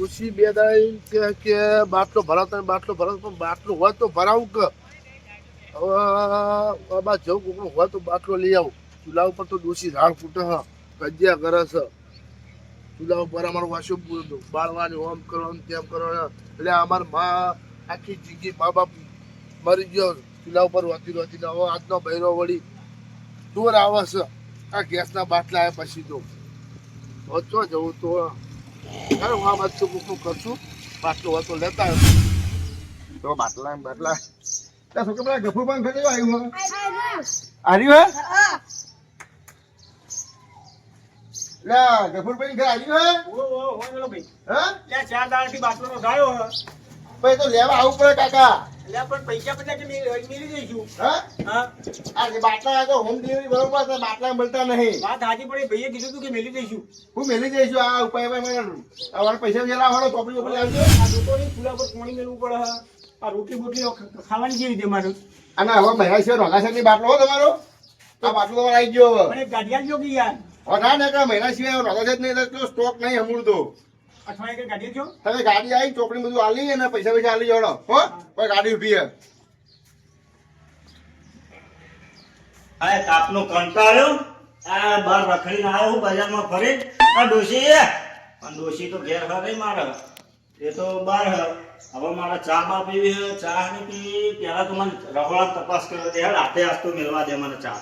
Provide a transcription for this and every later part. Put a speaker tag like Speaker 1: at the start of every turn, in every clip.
Speaker 1: ડોસી બે દાડા કે બાટલો ભરાવતા બાટલો ભરાવ પણ બાટલો હોય તો ભરાવું કે હવે બા જવું કોકનું હોય તો બાટલો લઈ આવું ચૂલા ઉપર તો ડોસી ઝાડ ફૂટે હ કજિયા કરે છે ચૂલા ઉપર અમારું વાસુ બાળવાની ઓમ કરવાનું તેમ કરવાનું એટલે અમારી મા આખી જિંદગી મા બાપ મરી ગયો ચૂલા ઉપર રોતી રોતી હવે આજનો બૈરો વળી ચોર આવે છે આ ગેસના બાટલા આવ્યા પછી તો ચો જવું તો અરે હું આ બાજુ કોકનું કરશું બાટલો હોય તો લેતા તો બાટલા બાટલા ત્યાં શું પેલા ગફુર પણ ખરી આવ્યું આવ્યું હે ગફુરભાઈ ઘર આવ્યું હે હા
Speaker 2: 4 દાડાથી બાટલો નો ગાયો હે
Speaker 1: ભાઈ તો લેવા આવવું પડે કાકા
Speaker 2: એટલે પણ પૈસા બધા કે મેલી જઈશું
Speaker 1: હા
Speaker 2: હા
Speaker 1: આ જે બાટલા તો હોમ ડિલિવરી બરોબર છે બાટલા મળતા નહીં
Speaker 2: વાત હાજી પડી ભાઈએ કીધું તું કે મેલી જઈશું
Speaker 1: હું મેલી જઈશું આ ઉપાય મને અમારે પૈસા જેલા આવડો ચોપડી ચોપડી આવજો
Speaker 2: આ દુકાનની ચૂલા પર પાણી મેળવું પડે હે આ રોટલી બોટલી ખાવાની કેવી રીતે મારું
Speaker 1: અને હવે મહિના છે રોગાસરની બાટલો હો તમારો આ બાટલો તમારે આવી ગયો હવે
Speaker 2: મને ગાડિયા જો કે યાર
Speaker 1: ના ને કે મહિના સિવાય રોગાસર નહીં તો સ્ટોક નહીં હમુડતો
Speaker 2: અઠવાડિયે કે ગાડિયા છો
Speaker 1: તમે ગાડી આવી ચોપડી બધું આલી અને પૈસા પૈસા આલી જોડો હો કોઈ ગાડી ઉભી હે
Speaker 3: આ તાપનો કંટાળ્યો આ બાર રખડીને આવ્યો હું બજારમાં ફરી આ ડોશી તો ઘેર હરે મારે એ તો બાર હવે મારે ચા બા પીવી હે ચા ને પી પેલા તો મને રહોળા તપાસ કર્યો દે રાતે આસ્તો મેળવા દે મને ચા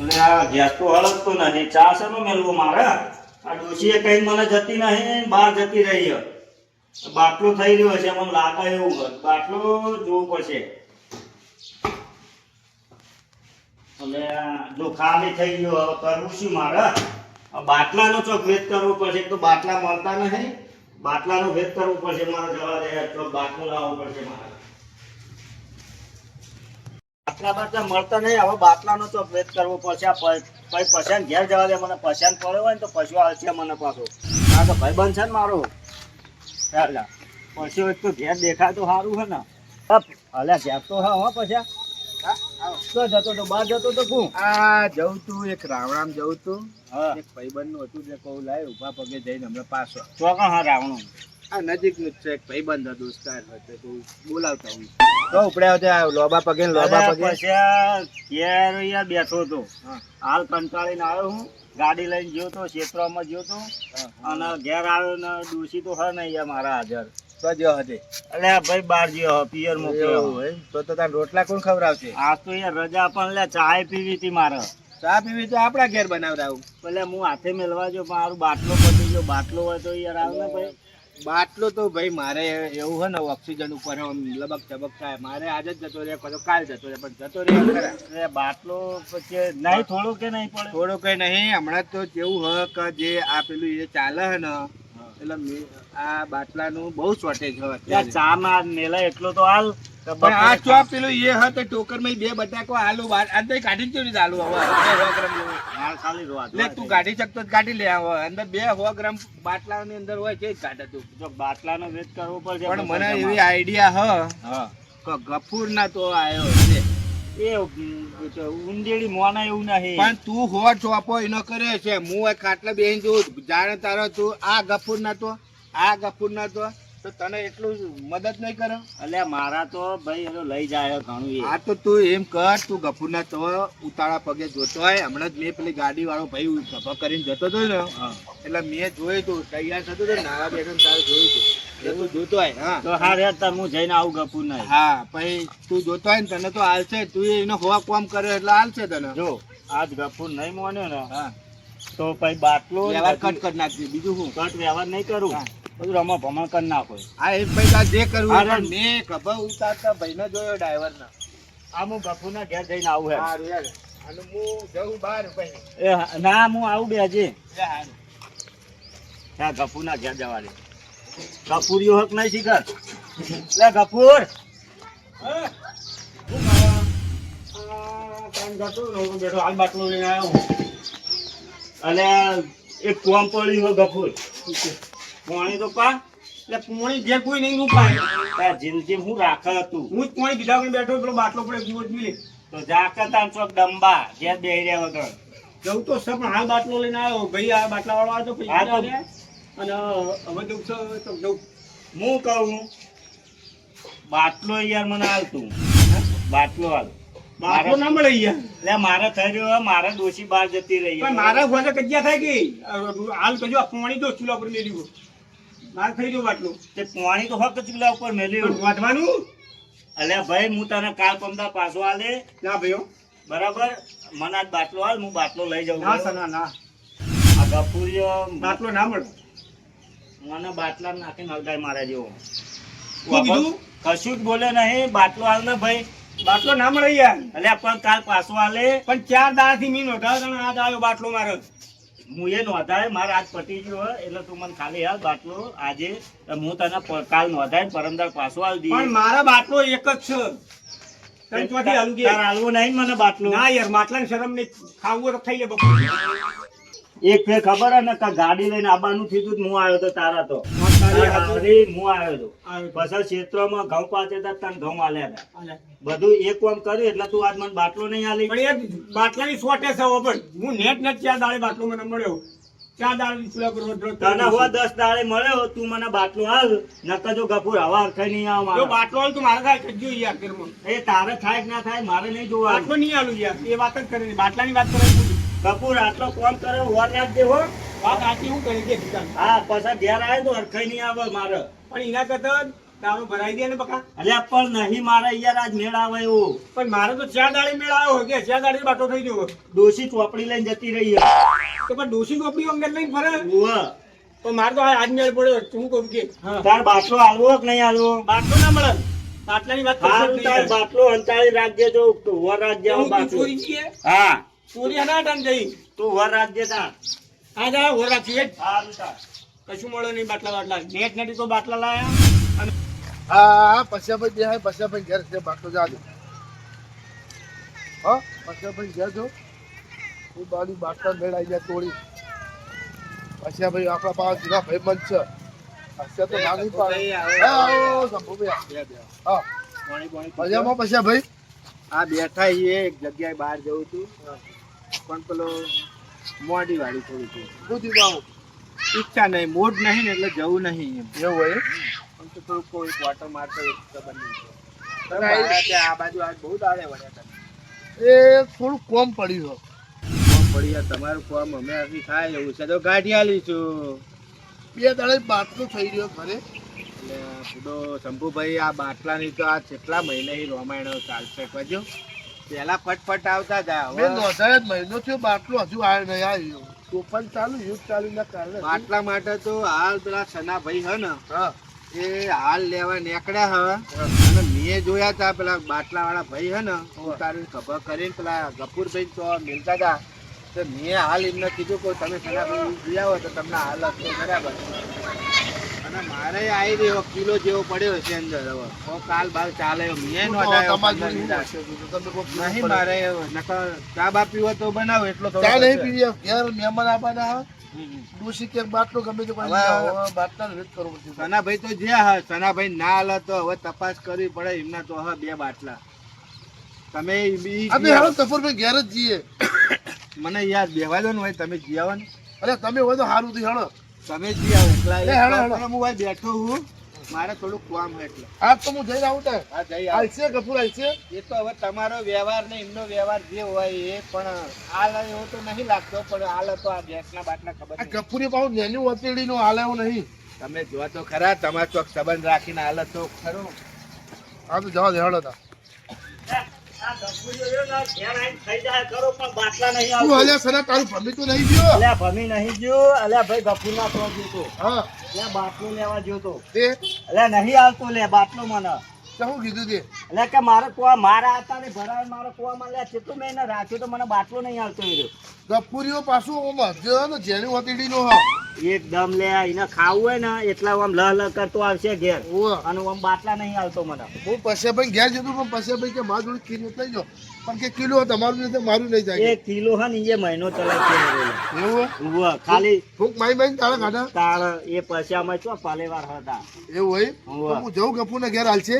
Speaker 3: એટલે આ ગેસ તો હળગતો નથી ચા શેનો મેળવો મારે આ ડોશીએ કઈ મને જતી નહીં બહાર જતી રહી બાટલો થઈ રહ્યો છે મને લાગે એવું બાટલો જોવું પડશે એટલે જો ખાલી થઈ ગયો હવે કરવું શું મારે બાટલાનો ચોક વેચ કરવો પડશે તો બાટલા મળતા નહીં બાટલાનો વેચ કરવો પડશે મારે જવા દે તો બાટલો લાવવો પડશે મારે બાટલા મળતા નહીં હવે બાટલાનો ચોક વેચ કરવો પડશે આ પસંદ ઘેર જવા દે મને પસંદ પડ્યો હોય ને તો પશુ આવશે મને પાછો આ તો ભાઈ બંધ છે ને મારો પછી એક તો ઘેર દેખાય તો સારું છે ને અલ્યા ઘેર તો હા પછી જતો તો બહાર જતો તો હું
Speaker 1: આ જવું તું એક રાવણામ જવું તું
Speaker 3: હા
Speaker 1: એક ભાઈબંધ નું હતું જે કહું લાય ઉભા પગે જઈને હમણાં પાછો
Speaker 3: ચોકણ હા રાવણું
Speaker 1: આ નજીક નું જ છે એક ભાઈબંધ હતો દોસ્તાર હતો તો બોલાવતા હું તો ઉપડ્યા હતા લોબા પગે ને લોબા પગે
Speaker 3: પછી ઘેર અહીંયા બેઠો હતો હાલ કંટાળીને આવ્યો હું ગાડી લઈને ગયો તો ક્ષેત્રમાં ગયો તો અને ઘેર આવ્યો ને ડૂસી તો હર નહીં અહીંયા મારા હાજર
Speaker 1: તો જો હતી
Speaker 3: એટલે ભાઈ બાર ગયો પિયર મોકલ્યો
Speaker 1: હોય તો તાર રોટલા કોણ ખવડાવશે
Speaker 3: આજ તો યાર રજા પણ લે ચાય પીવી હતી મારે
Speaker 1: ચા પીવી તો આપણા ઘેર બનાવડાવું
Speaker 3: એટલે હું હાથે મેળવા જો મારું બાટલો પતી ગયો બાટલો હોય તો યાર આવે ને ભાઈ
Speaker 1: બાટલો તો ભાઈ મારે એવું હોય ને ઓક્સિજન ઉપર લબક ચબક થાય મારે આજે જ જતો રહે પછી કાલ જતો રહે પણ જતો રહે
Speaker 3: એટલે બાટલો પછી નહીં થોડું કે નહીં પડે
Speaker 1: થોડું કઈ નહીં હમણાં તો જેવું હોય કે જે આ પેલું એ ચાલે હે ને એટલે આ બાટલાનું બહુ શોર્ટેજ હોય
Speaker 3: ત્યાં ચા માં મેલા એટલો તો હાલ
Speaker 1: પણ આ ચોપ પેલું એ હતો ટોકર માં 2 બટાકો આલુ અંદર કાઢી જ ચોરી આલુ હવે 100 ગ્રામ જેવું
Speaker 3: હાલ ખાલી રોવા
Speaker 1: લે તું કાઢી શકતો જ કાઢી લે હવે અંદર 200 ગ્રામ બાટલાની અંદર હોય છે જ કાઢે તું
Speaker 3: જો બાટલાનો વેચ કરવો પડશે
Speaker 1: પણ મને એવી આઈડિયા
Speaker 3: હા
Speaker 1: કે ગફુર ના તો આવ્યો છે
Speaker 3: એ ઉંદેડી મોના એવું નહીં
Speaker 1: પણ તું હો ચોપો એનો કરે છે હું એક ખાટલા બેહીને જોઉં જાણે તારો તું આ ગફુર ના તો તને એટલું મદદ નહીં કરે
Speaker 3: એટલે મારા તો ભાઈ એનો લઈ જાય ઘણું
Speaker 1: આ તો તું એમ કર તું ગફુર ના તો ઉતાળા પગે જોતો હોય હમણાં જ મેં પેલી ગાડી વાળો ભાઈ ગભા કરીને જતો હતો ને એટલે મેં જોયું તું તૈયાર થતું હતું નાવા બેઠા તારું જોયું તું તું જોતો હોય હા
Speaker 3: તો હા રે હું જઈને આવું ગપુર નહીં
Speaker 1: હા પછી તું જોતો હોય ને તને તો હાલશે તું એનો હોવા કામ કરે એટલે હાલશે તને
Speaker 3: જો આજ ગપુર નહીં માન્યો ને
Speaker 1: હા
Speaker 3: તો પછી બાટલો
Speaker 1: વ્યવહાર કટ કરી નાખજે બીજું શું
Speaker 3: કટ વ્યવહાર નહીં કરું બધું રમા ભમણ કરી નાખો
Speaker 1: હા એ પૈસા જે કરવું મેં ખબર ઉતારતા ભાઈને જોયો ડ્રાઈવર ના
Speaker 3: આ હું ગપુર ના ઘેર જઈને આવું હે
Speaker 1: સારું યાર અને હું જઉં બહાર ભાઈ
Speaker 3: એ ના હું આવું બે હજી હા ગપુર ના ઘેર જવા દે કપૂરિયો હક નહીં શીખર લે કપૂર બેઠો હાલ બાટલો લઈને આવ્યો અને એક કોમ પડ્યું હોય ગફુર પાણી તો પા
Speaker 2: એટલે પોણી જે કોઈ નહીં રૂપાય
Speaker 3: તાર જીમ હું રાખે હતું
Speaker 2: હું જ પોણી પીધા બેઠો પેલો બાટલો પડે જીવો જ મિલે
Speaker 3: તો જાકતા ચોક ડંબા ઘેર બેહી રહ્યા વગર
Speaker 2: જવું તો છે પણ હાલ બાટલો લઈને આવ્યો ભાઈ આ બાટલા વાળો આવ્યો તો
Speaker 3: હા
Speaker 2: પૈસા
Speaker 3: તો-
Speaker 2: આલ્યા. અને હવે જવું છે તો જવું.
Speaker 3: હું કહું બાટલો યાર મને હાલ તું બાટલો હાલ
Speaker 2: બાટલો ના મળે યાર.
Speaker 3: એટલે મારે થઈ રહ્યો મારે ડોશી બહાર જતી રહી
Speaker 2: પણ મારા ઘોડે કજિયા થાય કે હાલ કજો આ પાણી તો ચૂલા પર મેલી ગયો મારે થઈ ગયો બાટલો
Speaker 3: તે પાણી તો હક ચૂલા ઉપર મેલ્યું
Speaker 2: પણ વાંધવાનું
Speaker 3: અલ્યા ભાઈ હું તને કાલ પમદા પાછો આલે
Speaker 2: ના ભાઈઓ
Speaker 3: બરાબર મને આજ બાટલો હાલ હું બાટલો લઈ જાઉં
Speaker 2: ના સના ના
Speaker 3: આ ગફુરીઓ
Speaker 2: બાટલો ના મળે.
Speaker 3: મને બાટલા નાખીને હલગાઈ મારે જેવો
Speaker 2: શું કીધું?
Speaker 3: કશું જ બોલે નહીં બાટલો હાલ ને ભાઈ
Speaker 2: બાટલો ના મળે યાર.
Speaker 3: અલ્યા પણ કાલ પાછો આલે
Speaker 2: પણ 4 દાડાથી મી નોંધાયો તને આજ આવ્યો બાટલો મારો.
Speaker 3: હું એ નોંધાય મારે આજ પટી ગયો હોય એટલે તું મને ખાલી હાલ બાટલો આજે હું તને કાલ નોંધાય પરમદાર પાછો હાલ દઈએ
Speaker 2: પણ મારા બાટલો એક જ છે. તને ચોથી હાલું કે?
Speaker 3: તાર હાલવું નહીં ને મને બાટલો
Speaker 2: ના યાર માટલાની શરમ નહીં. ખાવું હોય તો ખાઈ લે બપોરે.
Speaker 3: એક ફેર ખબર હે ને કે ગાડી લઈને આવવાનું થયું તું હું આવ્યો તો તારા તો
Speaker 2: તારી હાથે.
Speaker 3: હું આવ્યો તો
Speaker 2: આવ્યો તો.
Speaker 3: પછી ક્ષેત્રમાં ઘઉં પાછે તને ઘઉં આલ્યા હતા
Speaker 2: આલે.
Speaker 3: બધું એક કામ કર્યું એટલે તું આજ મને બાટલો નહીં આલી
Speaker 2: પણ યાર બાટલાની શોર્ટેજ છે હવે પણ. હું નેટ 4 દાડે બાટલો મને મળ્યો. 4 દાડે ચૂલા પર રોજ રોજ
Speaker 3: તને હો 10 દાડે મળ્યો તું મને બાટલો હાલ નકર જો ગફુર હવા અરખાઈ નહીં આવે
Speaker 2: જો
Speaker 3: મારે.
Speaker 2: બાટલો હોય તો મારે થાય કજો યાર ઘરમાં.
Speaker 3: એ તારે થાય કે ના થાય મારે નહીં જોવાનું
Speaker 2: બાટલો નહીં આલું યાર. એ વાત જ કરે બાટલાની વાત કરે છે.
Speaker 3: ગફુર આટલો કોમ કર્યો વર રાખજે હો
Speaker 2: વાત આટલી હું કરી દે દુકાન.
Speaker 3: હા પછી ઘેર આવે તો અરખાઈ નહીં આવે મારે
Speaker 2: પણ એના કરતા દારૂ ભરાઈ દે ને બકા.
Speaker 3: અલ્યા પણ નહીં મારે યાર આજ મેળ આવે એવું
Speaker 2: પણ મારે તો 4 દાડે મેળ આવ્યો હોય કે 4 દાડે બાટલો થઈ ગયો.
Speaker 3: ડોશી ચોપડી લઈને જતી રહી હે.
Speaker 2: તો પણ ડોસી ટોપલી અંગત લઈને ફરે.
Speaker 3: ઉવ્વ.
Speaker 2: તો મારે તો આજ મેળ પડ્યો. હું કહું કે હા
Speaker 3: તાર બાટલો હાલવો કે નહીં હાલવો
Speaker 2: બાટલો ના મળે. બાટલાની વાત કરશો જ
Speaker 3: હાલ
Speaker 2: નહીં
Speaker 3: તાર
Speaker 2: યાર.
Speaker 3: બાટલો અંતાળી રાખજે જો વર રાખજે
Speaker 2: હું તું
Speaker 3: બાટલો
Speaker 2: ચોરી છીએ.
Speaker 3: હા
Speaker 2: ચોરી હના ટાઈમ જઈ.
Speaker 3: તું વર રાખજે તાર
Speaker 2: આ જા ઓરા છીએ.
Speaker 3: હારું તાર
Speaker 2: કશું મળે નહીં બાટલા બાટલા. નેટ નેટી તો બાટલા લાયા. અને
Speaker 1: હા પશ્યાભાઈ બે પશ્યાભાઈ ઘેર છે બાટલો જાજો હા પશ્યાભાઈ ઘેર જો હું બાની બાટલા મેળાઈ જાય તોડી પશ્યાભાઈ આપણા પાસે જૂના ભાઈબંધ છે પશ્યા તો ના નહીં પાડે હા આવો શંભુભાઈ હા મજામાં પશ્યાભાઈ
Speaker 4: આ બેઠા છીએ એક જગ્યાએ બહાર જવું છું પણ પેલો મોડી વાળી થોડી છે
Speaker 1: શું થયું આવું
Speaker 4: ઈચ્છા નહીં મૂડ નહીં ને એટલે જવું નહીં એમ
Speaker 1: એવું હોય
Speaker 4: પણ તો થોડુંક કોઈ ક્વાર્ટર મારતો એક ખબર નહીં છે
Speaker 1: અરે
Speaker 4: મારા ત્યાં આ બાજુ આજ બહુ દાડે વળ્યા હતા
Speaker 1: એ થોડું કોમ પડ્યું
Speaker 4: કોમ પડી યાર તમારું કોમ અમે હજી થાય એવું છે તો ગાડી આલી છું
Speaker 1: બે દાડે બાટલો થઈ રહ્યો ઘરે
Speaker 4: એટલે પેલો શંભુભાઈ આ બાટલાની તો આ કેટલા મહિનાથી રામાયણો ચાલશે કજો પહેલા ફટફટ આવતા હતા
Speaker 1: મેં
Speaker 4: હવે
Speaker 1: નોંધાય જ મહિનો થયો બાટલો હજુ આવ્યો નહીં આવ્યો તોફાન ચાલુ યુદ્ધ ચાલુ ના કારણે
Speaker 4: બાટલા માટે તો હાલ પેલા સનાભાઈ હે ને
Speaker 1: હા
Speaker 4: એ હાલ લેવા નીકળ્યા હ અને મેં જોયા તા પેલા બાટલા વાળા ભાઈ હે ને ઉતારીને ખબર કરીને પેલા ગફુરભાઈ તો મિલતા હતા તો મેં હાલ એમને કીધું કે તમે સનાભાઈ જોઈ આવો તો તમને હાલ આપશો બરાબર અને મારે આવી રહ્યો કિલો જેવો પડ્યો છે અંદર હવે તો કાલ બાર ચાલે એવો. મેં નોંધાયો
Speaker 1: તમારે
Speaker 4: 15
Speaker 1: જોયું
Speaker 4: લીધા.
Speaker 1: હશે તો તમે કોક પીવું
Speaker 4: નહીં
Speaker 1: પડે.
Speaker 4: મારે નકર ચા બા પીવો તો બનાવો એટલો થોડો
Speaker 1: ચા નહીં
Speaker 4: થશે.
Speaker 1: પીવી ઘેર મહેમાન આવવાના હા
Speaker 4: હમ.
Speaker 1: ડોશી કે બાટલો ગમે તે
Speaker 4: હવે
Speaker 1: બાટલા વેટ કરવો પડશે
Speaker 4: સનાભાઈ તો જ્યાં હા સનાભાઈ ના હાલે તો હવે તપાસ કરવી પડે એમના તો હવે 2 બાટલા તમે ઈ
Speaker 1: આપણે હાલો કપૂરભાઈ ઘેર જ જઈએ
Speaker 4: મને યાદ બેહવા દો ને ભાઈ તમે જી આવો ને
Speaker 1: અરે તમે હોય તો સારું થી હળો
Speaker 4: તમે જી આવો એકલા
Speaker 1: લે, હેડો, હેડો.
Speaker 4: એકલા હું ભાઈ બેઠો હું મારે થોડું કામ છે એટલે
Speaker 1: આજ તો હું જઈને આવું ત્યાં
Speaker 4: હા જઈ આવો
Speaker 1: આલશે કપૂર આલશે
Speaker 4: એ તો હવે તમારો વ્યવહાર ને એમનો વ્યવહાર જે હોય એ પણ હાલ એવો તો નહીં લાગતો પણ હાલ તો આ ગેસના બાટલા ખબર
Speaker 1: આ
Speaker 4: નહીં.
Speaker 1: કપૂરી પાછું નેની વતેડી નો હાલ એવું નહીં
Speaker 4: તમે જો તો ખરા તમારો ચોક સંબંધ રાખીને હાલ તો ખરું
Speaker 1: હા તો જવા દે હળો તા
Speaker 3: આ ગફુરીઓ રહ્યો ને, ઘેર આઈને ખાઈ જાય ખરો પણ બાટલા નહીં
Speaker 1: તું
Speaker 3: આવતું.
Speaker 1: હાલ્યા સના તારું ભમી તો નહીં ગયો
Speaker 3: અલ્યા ભમી નહીં ગયો અલ્યા ભાઈ ગફુરના તો જોતો
Speaker 1: હા
Speaker 3: અલ્યા બાટલો લેવા જોતો
Speaker 1: તે
Speaker 3: અલ્યા નહીં આવતો લે બાટલો મને
Speaker 1: તો હું કીધું તે
Speaker 3: એટલે કે મારે કુવા મારા હતા ને ભરાય મારો કુવા માં લે કેટલું મેં એને રાખ્યો તો મને બાટલો નહીં આવતો એ રહ્યો.
Speaker 1: કપૂરીઓ પાછું મધ્ય ને જેની વતેડી નો હા
Speaker 3: એકદમ લે એને ખાવું હોય ને એટલા આમ લહ લહ કરતો આવશે ઘેર
Speaker 1: ઓવા
Speaker 3: અને આમ બાટલા નહીં આવતો મને
Speaker 1: હું પશ્યાભાઈ ઘેર જતો પણ પશ્યાભાઈ કે મારા જોડે કિલો લઈ જાઓ પણ કે કિલો તમારું નહીં તો મારું નહીં જાય
Speaker 3: એક કિલો હે ને એ મહિનો ચલાય છે
Speaker 1: એવું
Speaker 3: ઉવ્વ, ખાલી
Speaker 1: ફૂંક માઈ માઈ તાળા ખાધા
Speaker 3: તાળ એ પછી અમે ચો પાલેવાર હતા
Speaker 1: એવું હોય
Speaker 3: હોવે.
Speaker 1: તો હું જઉં કપૂર ને ઘેર હાલશે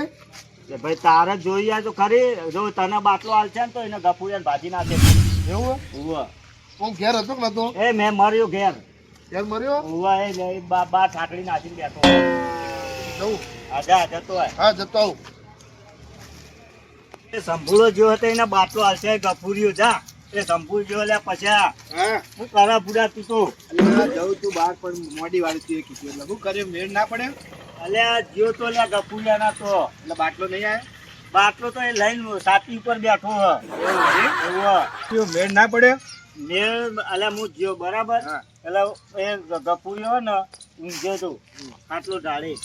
Speaker 3: કે ભાઈ તારે જોઈએ તો ખરી, જો તને બાટલો હાલશે ને તો એને ગફુરિયાને ભાજી નાખે.
Speaker 1: એવું
Speaker 3: ઉવ્વ.
Speaker 1: કોણ ઘેર હતો કે નતો
Speaker 3: એ મેં મર્યો ઘેર.
Speaker 1: ઘેર મર્યો
Speaker 3: ઉવ્વ, એ બા ઠાકડી નાખીને બેઠો.
Speaker 1: જવું
Speaker 3: આજા જતો હોય.
Speaker 1: હા જતો આવું
Speaker 3: એ સંભૂળો જેવો હતો એને બાટલો હાલશે ગફુરિયો જા. એ સંભૂળ જેવો લે પછી
Speaker 4: હા
Speaker 3: હું કરા પૂરા તું તો.
Speaker 4: અલ્યા જવું તું બહાર પણ મોડી વાળી તું એ કીધું એટલે શું કર્યું મેળ ના પડે
Speaker 3: અલ્યા જીવ તો લે ગફુરિયા ના તો
Speaker 4: એટલે બાટલો નહીં આવે
Speaker 3: બાટલો તો એ લઈને સાથી ઉપર બેઠો હ.
Speaker 4: શું મેળ ના પડે
Speaker 3: મેં અલ્યા હું જ્યો બરાબર.
Speaker 4: હા.
Speaker 3: એટલે એ ગફુરિયો ને ઊંઘ્યો તો આટલો ઢાળી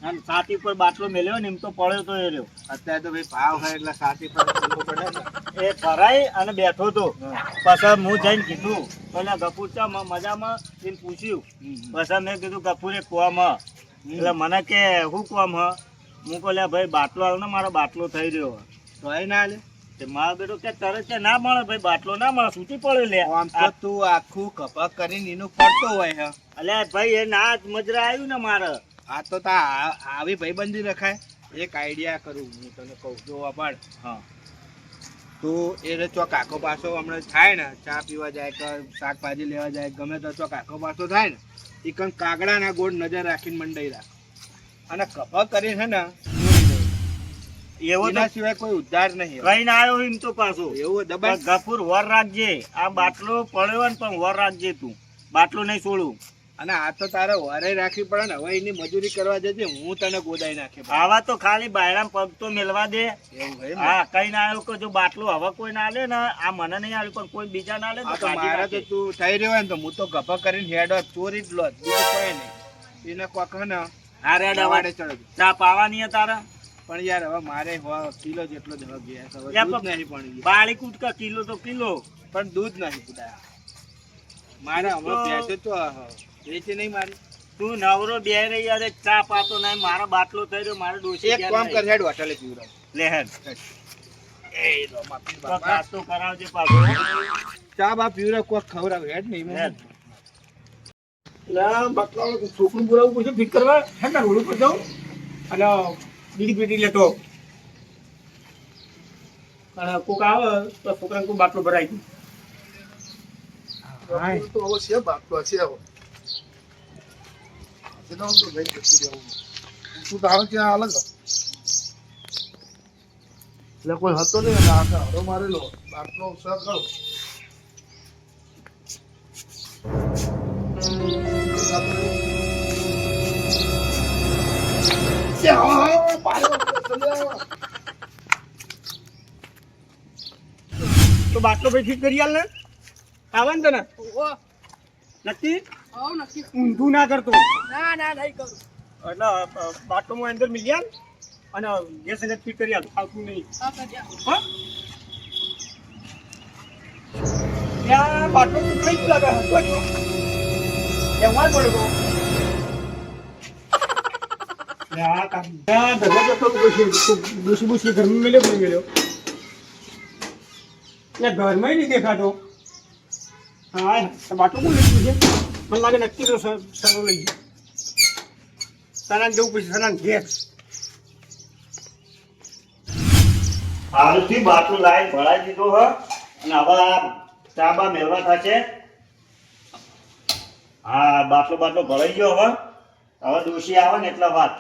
Speaker 3: અને સાથી ઉપર બાટલો મેલ્યો ને એમ તો પડ્યો તો એ રહ્યો.
Speaker 4: અત્યારે તો ભાઈ ભાવ હોય એટલે સાથી પર ચૂલો પડે ને
Speaker 3: એ ફરાઈ અને બેઠો તો. પછી હું જઈને કીધું તો ગફુર ચા મજામાં એને પૂછ્યું. પછી મેં કીધું ગફુરે કોમ હ. એટલે મને કે શું કોમ હ. હું કહું લે ભાઈ બાટલો આવ ને મારો બાટલો થઈ રહ્યો.
Speaker 4: તો એ ના લે
Speaker 3: તે મારો બેટો કે તરત કે ના મળે ભાઈ બાટલો ના મળે સૂટી પડે લે.
Speaker 4: આમ તો તું આખું કપક કરીને એનું પડતો હોય હે
Speaker 3: અલ્યા ભાઈ એ ના જ મજરા આવ્યું ને મારે.
Speaker 4: આ તો તા આવી ભાઈબંધી રખાય એક આઈડિયા કરું હું તને કહું જો વાપર
Speaker 3: હા
Speaker 4: તું એ ચોક આખો પાછો હમણાં થાય ને ચા પીવા જાય કે શાકભાજી લેવા જાય ગમે તો ચોક આખો પાછો થાય ને એ કંઈક કાગડાના ગોળ નજર રાખીને મંડાઈ રાખ અને કપક કરીને હે ને
Speaker 3: એવો તો
Speaker 4: એના સિવાય કોઈ ઉદ્ધાર નહીં
Speaker 3: કઈ ના આવ્યો એમ તો પાછો.
Speaker 4: એવું દબાણ
Speaker 3: ગફુર વર રાખજે. આ બાટલો પડ્યો ને પણ વર રાખજે તું. બાટલો નહીં છોડું.
Speaker 4: અને આ તો તારે વારે રાખવી પડે ને હવે એની મજૂરી કરવા જજે હું તને ગોદાઈ નાખે
Speaker 3: આવા તો ખાલી બાયરામ પગ તો મેલવા દે.
Speaker 4: એવું હોય ને?
Speaker 3: હા કઈ ના આવ્યું કે જો બાટલો હવે કોઈ ના લે ને આ મને નહીં આવ્યું પણ કોઈ બીજા ના લે
Speaker 4: આ
Speaker 3: તો
Speaker 4: તો મારા તો તું થઈ રહ્યો હોય ને તો હું તો ગપક કરીને હેડો ચોરી જ લો બીજું કોઈ નહીં એને કોક હે ને
Speaker 3: હા રેડ
Speaker 4: વાડે ચડો
Speaker 3: ચા પાવાની હે તારા.
Speaker 4: પણ યાર હવે મારે કિલો જેટલો જ હવે ગેસ હવે
Speaker 3: યા
Speaker 4: દૂધ
Speaker 3: પણ
Speaker 4: નહીં પણ
Speaker 3: બાળી કૂટકા કિલો તો કિલો.
Speaker 4: પણ દૂધ નહીં પુડાયા મારે હમણાં ભેંસો તો વેચી નહીં મારી
Speaker 3: તું નવરો બે રહી યાર ચા પાતો નહીં મારો બાટલો થઈ રહ્યો મારે ડોસી
Speaker 4: એક કામ કર હેડ હોટલે પીવડાવ
Speaker 3: લે હેડ
Speaker 4: એ રો માફી
Speaker 3: તો
Speaker 4: બાપા
Speaker 3: નાસ્તો કરાવજે પાછો.
Speaker 4: ચા બા પીવડાવ કોક ખવડાવ હેડ નહીં
Speaker 3: હેડ.
Speaker 2: એટલે બાટલા છોકરું બોલાવું પૂછે ફિટ કરવા હે ને રોડ ઉપર જાઉં અને બીડી પેટી લેતો અને કોક આવે તો છોકરાને કોઈ બાટલો ભરાઈ ગયો.
Speaker 1: તો હવે છે બાટલો છે હવે જેના તો લઈ જતું રહેવું તું તો આવે ક્યાં અલગ એટલે કોઈ હતો નહીં એટલે આખા હરો મારેલો બાટલો સર કરો
Speaker 2: તો બાટલો ભાઈ ફિટ કરી આલ ને આવે ને તને નક્કી ઊંધું ના કરતો એટલે બાટલો હું અંદર મિલી આલ અને ગેસ એને ફિટ કરી આલ આવતું નહીં. હા ત્યાં બાટલો કઈ લાગે એમાં પડ્યો ઘરમાં નહીં દેખાતો. હા બાટલો કોણ લઈ ગયું છે મને લાગે નક્કી તો સરો લઈ ગયો. સનાન જવું પછી સનાન ઘેર
Speaker 3: હાલથી બાટલો લાઈન ભરાઈ દીધો હ અને હવે આ ચાબા મેળવા થશે. હા બાટલો ભરાઈ ગયો હવે ડોશી આવે ને એટલા વાત.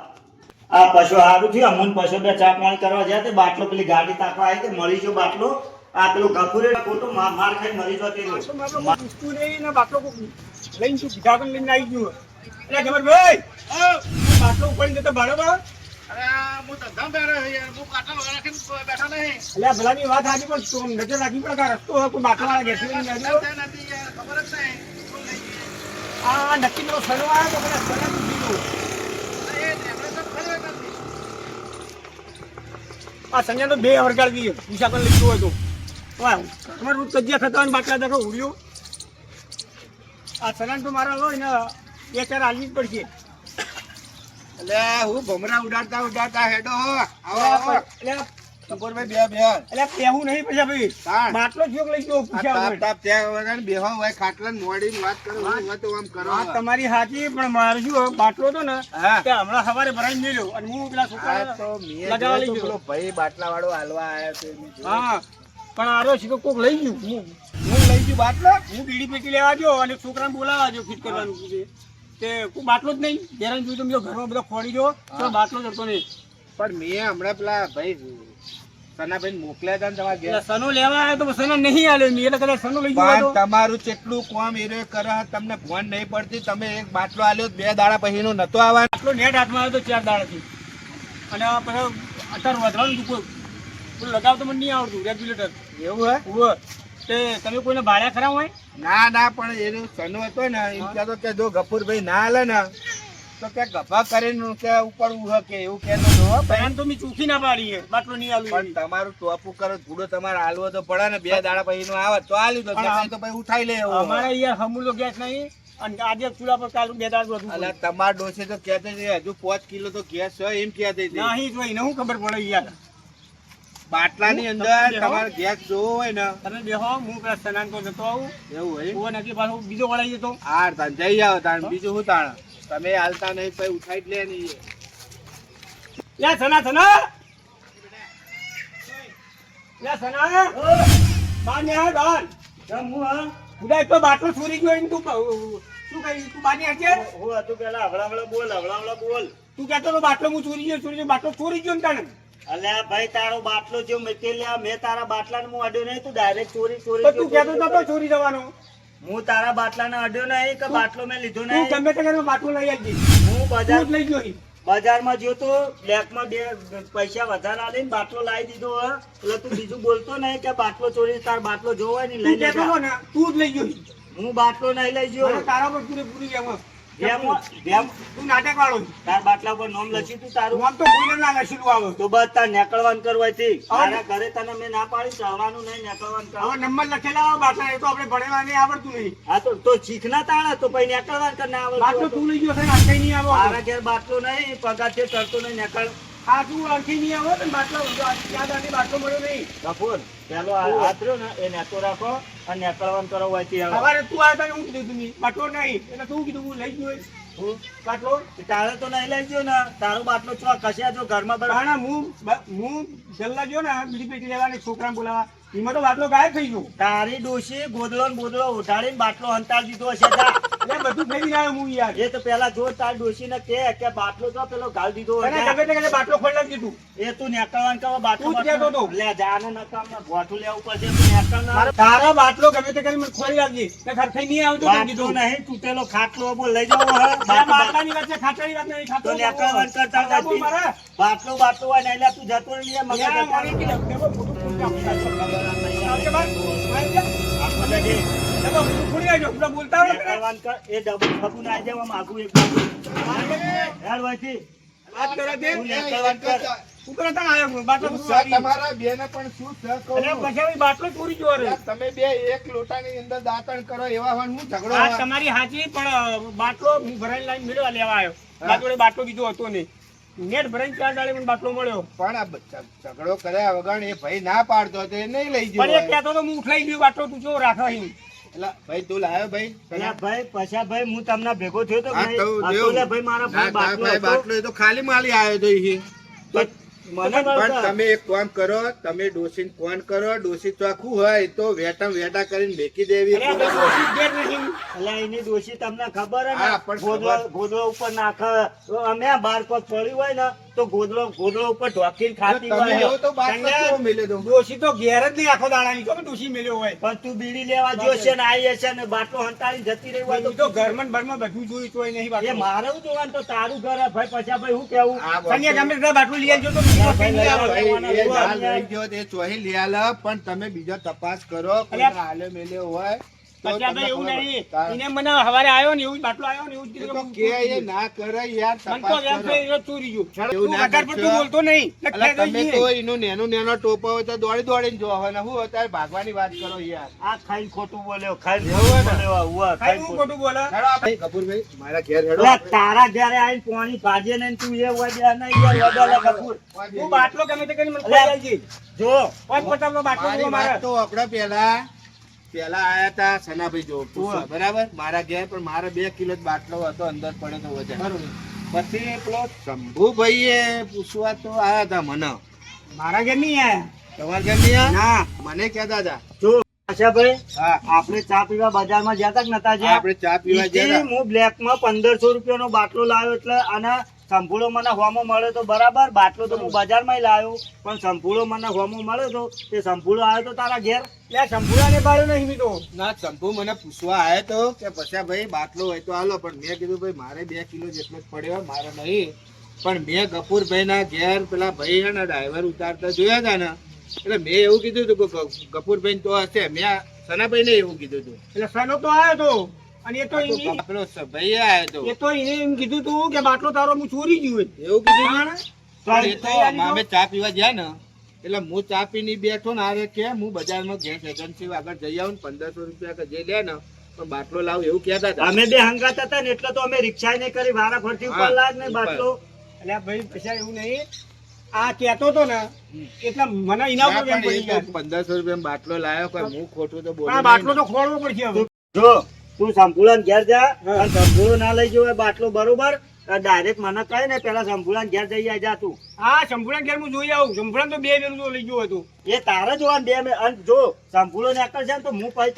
Speaker 3: આ પશુ સારું થયું અમુન પશુ બે ચા પાણી કરવા જાય તે બાટલો પેલી ગાડી તાકવા આવી તે મળી ગયો બાટલો. આ પેલું ગફુરે ખોટું માર ખાઈ મરી જતી
Speaker 2: પૂછતું નહીં ને બાટલો લઈને તું ભીખા પણ લઈને આવી ગયું. એટલે જબરભાઈ બાટલો ઉપાડી જતો બરાબર.
Speaker 4: અરે હું ધંધા બેઠા યાર હું કાટા રાખીને બેઠા નહીં
Speaker 2: એટલે ભલાની વાત સાચી પણ તું નજર રાખી પડે કે આ રસ્તો હોય કોઈ બાટલા વાળા ઘેર
Speaker 4: નથી યાર ખબર જ નહીં શું લઈ ગયું
Speaker 2: આ નક્કી પેલો સનો આવ્યો તો પેલા સના દીધું. આ સંજય તો બે વરગાડી દીધો પૂછા પણ લીધું હોય તો તમારે રોજ કજિયા થતા હોય બાટલા દેખો ઉડ્યો. આ સનાન તો મારા લો ને બે ચાર હાલવી જ પડશે.
Speaker 4: એટલે હું ભમરા ઉડાડતા હેડો આવો આવો
Speaker 2: એટલે
Speaker 4: ગફુરભાઈ બે
Speaker 2: એટલે કહેવું નહીં પછી ભાઈ
Speaker 4: તાણ.
Speaker 2: બાટલો જોક લઈ ગયો
Speaker 4: આ
Speaker 2: પૂછ્યા
Speaker 4: તાપ
Speaker 2: વગર.
Speaker 4: તાપ ત્યાં વગર બેહો હોય ખાટલા ને મોડીને વાત કરો હોય તો આમ કરો
Speaker 2: વાત તમારી સાચી પણ મારે શું બાટલો હતો ને
Speaker 4: હા.
Speaker 2: તે હમણાં સવારે ભરાઈને મેલ્યો અને હું પેલા
Speaker 4: આ
Speaker 2: છોકરા
Speaker 4: તો મેં
Speaker 2: લગાવવા લઈ
Speaker 4: જોયો તો
Speaker 2: ગયો.
Speaker 4: પેલો ભાઈ બાટલા વાળો હાલવા આયો તો મેં જોયો.
Speaker 2: હા પણ આરો શીખો કોક લઈ ગયું હું લઈ ગયું બાટલો હું બીડી પેટી લેવા ગયો અને છોકરાને બોલાવવા ગયો ફિટ કરવાનું કીધું. તે કોઈ બાટલો જ નહીં ઘેરાને જોયું તો મેં ઘરમાં બધો ખોડી ગયો તો બાટલો જ હતો નહીં.
Speaker 4: પણ મેં હમણાં પેલા ભાઈ સનાભાઈ મોકલ્યા હતા ને તમારા ઘેર.
Speaker 2: એટલે સનો લેવા આવ્યો તો સનો નહીં આલ્યો મેં એટલે કદાચ સનો લઈ ગયો
Speaker 4: પણ
Speaker 2: હતો.
Speaker 4: તમારું કેટલું કામ એરો કરે તમને ફોન નહીં પડતી તમે એક બાટલો આલ્યો 2 દાડા પછી નો નતો આવવાનો.
Speaker 2: બાટલો નેટ હાથમાં આવ્યો તો 4 દાડાથી અને આ પછી અત્યારે વધવાનું હતું કોઈ લગાવતો મને નહીં આવડતું રેગ્યુલેટર
Speaker 4: એવું હે?
Speaker 2: ઉભો તે તમે કોઈને ભાડ્યા ખરા હોય
Speaker 4: ના પણ એનો સનો હતો ને એમ કહેતો કે જો ગફુરભાઈ ના હાલે ને તો કે ગભા કરીને કે ઉપર ઉભો કે એવું કહેતો હતો હો ભાઈ.
Speaker 2: બહેન તો મેં ચૂકી ના પાડી છે બાટલો નહીં
Speaker 4: પણ
Speaker 2: આલું
Speaker 4: તમારું ટોપું કરો ભૂડો તમારે હાલવો તો પડે ને 2 દાડા પછી નો આવે તો હાલ્યું તો જમાઈ તો પછી ઉઠાઈ લે એવું
Speaker 2: અમારે યાર હમુલો ગેસ નહીં અને આજે ચૂલા પર કાલ 2 દાડા બધું
Speaker 4: અલા તમાર ડોસે તો કહેતે છે હજુ 5 કિલો તો ગેસ છે એમ કહેતી હતી.
Speaker 2: નહીં જોઈ ને હું ખબર પડે યાર
Speaker 4: બાટલાની અંદર તમારે ગેસ જોવો હોય ને
Speaker 2: તમે બેહો હું પેલા સ્નાન તો જતો આવું
Speaker 4: એવું હોય.
Speaker 2: ઓવો નક્કી પાછો બીજો વળાઈ જતો
Speaker 4: હાર તાન જઈ આવો તાન બીજું શું તાણ તમે હાલતા નહીં પછી ઉઠાઈ જ લે નહીં.
Speaker 2: યા સના સના યા સના બાર ને આ બાર
Speaker 3: કેમ હું હા
Speaker 2: ઉદય તો બાટલો ચોરી ગયો એમ તું શું કહી તું બાની હશે
Speaker 3: હું હતું પેલા હવળા બોલ
Speaker 2: તું કહેતો તો બાટલો હું ચોરી ગયો બાટલો ચોરી ગયો ને તાણે
Speaker 3: અલ્યા ભાઈ તારો બાટલો જો મેકેલ્યા મેં તારા બાટલાને હું અડ્યો નહીં તું ડાયરેક્ટ ચોરી
Speaker 2: તો તું કહેતો નતો ચોરી જવાનો
Speaker 3: હું તારા બાટલાને અડ્યો નહીં કે બાટલો મેં લીધો
Speaker 2: તું
Speaker 3: નહીં
Speaker 2: ગમે તે કરીને બાટલો લઈ આવજે
Speaker 3: હું
Speaker 2: તું જ લઈ ગયો ઈ.
Speaker 3: બજારમાં ગયો તો બ્લેકમાં 2 પૈસા વધારે આલીને બાટલો લાવી દીધો હે. એટલે તું બીજું બોલતો નહીં કે બાટલો ચોરી તાર બાટલો જોવો હોય ને લઈ
Speaker 2: તું કહેતો
Speaker 3: લેજો
Speaker 2: હતો ને તું જ લઈ ગયો ઈ.
Speaker 3: હું બાટલો નહીં લઈ ગયો
Speaker 2: મને તારા પર પૂરેપૂરી
Speaker 3: જેમ
Speaker 2: તું નાટક વાળો છે.
Speaker 3: તાર બાટલા પર નામ લખી તું તારું
Speaker 2: આમ તો કોઈને ના લખેલું આવે
Speaker 3: તો બસ તાર નેકળવાનું કરવાથી
Speaker 2: હવે
Speaker 3: તારા ઘરે તને મેં ના પાડી ચડવાનું નહીં નેકળવાનું
Speaker 2: હવે
Speaker 3: કરવા
Speaker 2: નંબર લખેલા આવે બાટલા એ તો આપણે ભણેલા નહીં આવડતું નહીં
Speaker 3: હા તો શીખના તાણા તો પછી નેકળવાનું કર ના
Speaker 2: બાટલો
Speaker 3: આવડતું
Speaker 2: તું લઈ ગયો છે ને અડકાઈ નહીં આવો
Speaker 3: તારા ઘેર બાટલો નહીં પગારથી ચડતો નહીં નેકળ
Speaker 2: હા તું અડકાઈ નહીં આવો ને બાટલો યાદ આની બાટલો મળ્યો નહીં
Speaker 3: કપૂર પેલો હાથ રહ્યો ને એ નેતો રાખો અને નેકળવાનું કરો હોયથી હવે
Speaker 2: સવારે તું આવ્યો તો હું કીધું તું બાટલો નહીં એટલે તું કીધું હું લઈ ગયો
Speaker 3: હું?
Speaker 2: બાટલો
Speaker 3: તારે તો નહીં લઈ ગયો ને તારો બાટલો છો કશા જો ઘરમાં બરાબર
Speaker 2: કારણ હું જલ્લા ગયો ને બીજી પેટી લેવા છોકરાને બોલાવા એમાં તો બાટલો ગાયબ થઈ ગયો
Speaker 3: તારી ડોશી ગોદડો ને બોદડો ઉઠાડીને બાટલો હંતાડી દીધો હશે જા.
Speaker 2: એટલે બધું થઈ આવ્યો હું યાર
Speaker 3: એ તો પેલા જો તાર ડોશી ને કે બાટલો તો પેલો ગાળ દીધો
Speaker 2: તને
Speaker 3: હશે.
Speaker 2: ગમે તે કરીને બાટલો ખોલી દીધું
Speaker 3: એ તું નેકળવાનું કરો બાટલો
Speaker 2: તું જ કહેતો હતો.
Speaker 3: લે જાને નકામમાં ગોઠું લેવું પડશે તું નેકળના
Speaker 2: તારા બાટલો ગમે તે કરીને મને ખોલી આપજે ને ખર્ચાઈ નહીં આવતો તેમ
Speaker 3: બાટલો
Speaker 2: કીધું
Speaker 3: નહીં તૂટેલો ખાટલો બોલ લઈ જાઓ હે.
Speaker 2: આ બાટલાની વચ્ચે ખાટાની વાત નહીં ખાતો
Speaker 3: તો નેકળવાનું કરતા
Speaker 2: બાબુ
Speaker 3: નથી.
Speaker 2: મારા
Speaker 3: બાટલો હોય ને એટલે તું જતો રહી મગજ
Speaker 2: યાર,
Speaker 3: જતા
Speaker 2: મને
Speaker 3: રહે.
Speaker 2: કીધું, દેવો ફોટો ફોટો આવશે બાર. મારી જા.
Speaker 3: આપણે લઈ જઈએ.
Speaker 2: દેવો, તું ખોલી આવજો. પેલા બોલતા આવડે તને?
Speaker 3: નેકળવાનું કર. એ ડબલ ખપું ના જાય માગું એક બાજુ. હેડ વાંચી.
Speaker 2: વાત કરે તે?
Speaker 3: તું નેકળવાનું કર.
Speaker 2: તું કરે તાણ આયો બાટલો
Speaker 4: શું
Speaker 2: ચોરી.
Speaker 4: છે તમારા બેને પણ શું છે કહું
Speaker 2: અરે
Speaker 4: છું.
Speaker 2: પછી આવી બાટલો ચોરી ગયો રે.
Speaker 4: તમે બે એક લોટાની અંદર દાંતણ કરો એવા હોય હું ઝઘડો
Speaker 2: આ
Speaker 4: હોય.
Speaker 2: તમારી હાચી પણ બાટલો હું ભરાઈને લાઈન મેળવા લેવા આવ્યો મારા જોડે બાટલો બીજો હતો નહીં નેટ ભરાઈને 4 દાડે મને બાટલો મળ્યો
Speaker 4: પણ આ ઝઘડો કર્યા વગર એ ભાઈ ના પાડતો હતો એ નહીં લઈ
Speaker 2: પણ
Speaker 4: ગયો
Speaker 2: એ કહેતો તો હું ઉઠાઈ ગયો બાટલો તું જો રાખો અહીં
Speaker 4: એટલે ભાઈ તું લાવ્યો ભાઈ
Speaker 3: અલ્યા ભાઈ પછા ભાઈ હું તમને ભેગો થયો તો
Speaker 4: હા,
Speaker 3: ભાઈ
Speaker 4: તો
Speaker 3: આ
Speaker 4: દેવ.
Speaker 3: તો લે ભાઈ મારા ભાઈ
Speaker 4: ના, ના,
Speaker 3: બાટલો
Speaker 4: ભાઈ
Speaker 3: હતો.
Speaker 4: બાટલો એ તો ખાલી માલી આવ્યો તો ઈ.
Speaker 3: તો મને
Speaker 4: પણ
Speaker 3: મળતા.
Speaker 4: તમે એક કામ કરો તમે ડોસીને ફોન કરો ડોસી ચોખ્ખું હોય તો વેટા કરીને મેકી દેવી
Speaker 2: અરે આ તો ઓછી ઘેર નહીં.
Speaker 3: અલ્યા એની ડોશી તમને ખબર હે
Speaker 4: હા,
Speaker 3: ને
Speaker 4: પણ
Speaker 3: ગોદડો
Speaker 4: ખબર.
Speaker 3: ગોદડો ઉપર નાખે તો અમે બાર પગ પડ્યું હોય ને તો ગોદડો ઉપર ઢોકીને ખાતી
Speaker 4: તમે
Speaker 3: હોય
Speaker 4: એવો તો બાટલો
Speaker 2: કન્યા,
Speaker 4: કેવો મેલ્યો તો?
Speaker 2: ડોશી તો ઘેર જ નહીં આખો દાડાની તો ડોશી મેલ્યો હોય
Speaker 3: પણ તું બીડી લેવા જોશે ને આવી હશે ને બાટલો હંતાડી જતી રહી હોય
Speaker 2: ઈ તો ઘરમાં ને બરમાં બધું જોયું તોય નહીં
Speaker 3: એ
Speaker 2: બાટલો
Speaker 3: મારે શું જોવાનું તો તારું ઘર હે ભાઈ પછી ભાઈ હું કેવું
Speaker 4: આ વસ્તુ-
Speaker 2: કન્યા ગમે તે બાટલો લઈ આવજો તો બીજો કઈ નહીં આવે.
Speaker 4: ભાઈ, એ હાલ લઈ ગયો તે ચોહી લઈ આલે, પણ તમે બીજો તપાસ કરો કોઈ
Speaker 2: અલ્યા.
Speaker 4: હાલે મેલ્યો હોય
Speaker 2: પછી આપણે એવું
Speaker 4: તમને
Speaker 2: નહીં
Speaker 4: ખબર.
Speaker 2: એને મને હવારે આવ્યો ને એવું જ બાટલો આવ્યો ને એવું જ
Speaker 4: એ તો
Speaker 2: કીધું
Speaker 4: કે એ ના કરે યાર,
Speaker 2: મને
Speaker 4: તપાસ
Speaker 2: તો એમ
Speaker 4: કરો.
Speaker 2: છે, એ ચોરી ગયું
Speaker 4: એવું
Speaker 2: તું
Speaker 4: ના
Speaker 2: વધારે પડતું
Speaker 4: કરશો.
Speaker 2: બોલતો નહીં
Speaker 4: અલા, તમે તો એનું નેનો ટોપો હોય તો દોડીને જોવા હોય ને હું અત્યારે ભાગવાની વાત કરો યાર.
Speaker 3: આ ખાઈને ખોટું બોલ્યો, ખાઈને
Speaker 4: એવું હોય ને?
Speaker 3: ખોટું બોલ્યો, ઉવ્વ,
Speaker 2: ખાઈ
Speaker 3: ખાઈને
Speaker 2: હું
Speaker 3: ખોટું.
Speaker 2: ખોટું બોલે
Speaker 4: હેડો આપણે કપૂરભાઈ મારા ઘેર હેડો.
Speaker 3: અલા, તારા ઘરે આવીને પાણી ભાજે ને તું એ વડ્યા નહીં, એ વડ્યા લે કપૂર.
Speaker 2: તું બાટલો ગમે તે કરીને મને
Speaker 3: અલ્યા,
Speaker 2: ખોઈ આલજે.
Speaker 3: જો
Speaker 2: પાંચ પચાસનો બાટલો
Speaker 4: મારી
Speaker 2: જોવો મારે.
Speaker 4: વાત તો આપણે પેલા આયા તા સનાભાઈ જો પૂછવા, બરાબર મારા ઘેર પણ મારા 2 કિલો જ બાટલો હતો અંદર પડ્યો તો વજન. પછી પેલો શંભુભાઈએ પૂછવા તો આયા તા મને.
Speaker 2: મારા ઘેર નહીં આયા.
Speaker 4: તમારા ઘેર નહીં આયા?
Speaker 2: ના
Speaker 4: મને કહેતા હતા.
Speaker 3: જો આશાભાઈ,
Speaker 4: હા
Speaker 3: આપણે ચા પીવા બજારમાં ગયા તા કે નતા ગયા?
Speaker 4: આપણે ચા પીવા ગયા
Speaker 3: ઈથી હું બ્લેકમાં 1500 રૂપિયાનો બાટલો લાવ્યો, એટલે આના સંપૂળો મને હોમો મળ્યો તો બરાબર. બાટલો તો હું બજારમાં લાવ્યો, પણ સંપૂળો મને હોમો મળ્યો તો તે સંપૂળો આવ્યો તો તારા ઘેર.
Speaker 2: લે શંભુરાને પાડ્યો નહીં મી તો.
Speaker 4: ના શંભુ મને પૂછવા આવ્યો તો કે પછી ભાઈ બાટલો હોય તો હાલો, પણ મેં કીધું ભાઈ મારે 2 કિલો જેટલો જ પડ્યો, મારે નહીં. પણ મેં ગફુરભાઈ ના ઘેર પેલા ભાઈ છે ને ડ્રાઈવર ઉતારતા જોયા હતા ને, એટલે મેં એવું કીધું હતું કે ગફુરભાઈ તો હશે. મેં સનાભાઈ ને એવું કીધું હતું.
Speaker 2: એટલે સનો તો આવ્યો તો અને એ તો એની-
Speaker 4: પેલો ભાઈ આવ્યો તો
Speaker 2: એ તો એને એમ કીધું તું કે બાટલો તારો હું ચોરી ગયું હોય.
Speaker 4: એવું કીધું
Speaker 2: તાણે?
Speaker 4: પણ એ તો અમે ચા પીવા ગયા ને, એટલે હું ચા પીને બેઠો ને આરે કે હું બજારમાં ગેસ એજન્સી આગળ જઈ આવું ને 1500 રૂપિયા કે જે લે ને પણ બાટલો લાવ એવું કહેતા હતા.
Speaker 3: અમે બે હંગાત હતા ને એટલે તો અમે રિક્ષા નહીં કરી, વારા ફરતી ઉપર
Speaker 4: હા,
Speaker 3: લાગ ને
Speaker 4: ઉપર.
Speaker 3: બાટલો.
Speaker 2: એટલે આ ભાઈ પૈસા એવું નહીં, આ કહેતો તો ને એટલે મને એના ઉપર એમ પડી ગયા.
Speaker 4: 1500 રૂપિયા બાટલો લાવ્યો, કોઈ હું ખોટું તો
Speaker 2: પણ
Speaker 4: બોલું
Speaker 2: આ બાટલો તો ખોલવો પડશે હવે.
Speaker 3: જો તું સંપૂળાને ઘેર જા, અને સંપૂળો ના લઈ જવો બાટલો બરોબર. ડાયરેક્ટ મને કહે ને પેલા સંપૂળાને ઘેર જઈ આય જા તું.
Speaker 2: હા શંભુરાન ઘેર હું જોઈ આવું. શંભુરાન તો 2 વેલું તો લઈ ગયો હતું.
Speaker 3: એ તારે જોવાનું અને જો સંપૂળો નીકળ છે ને તો હું પછી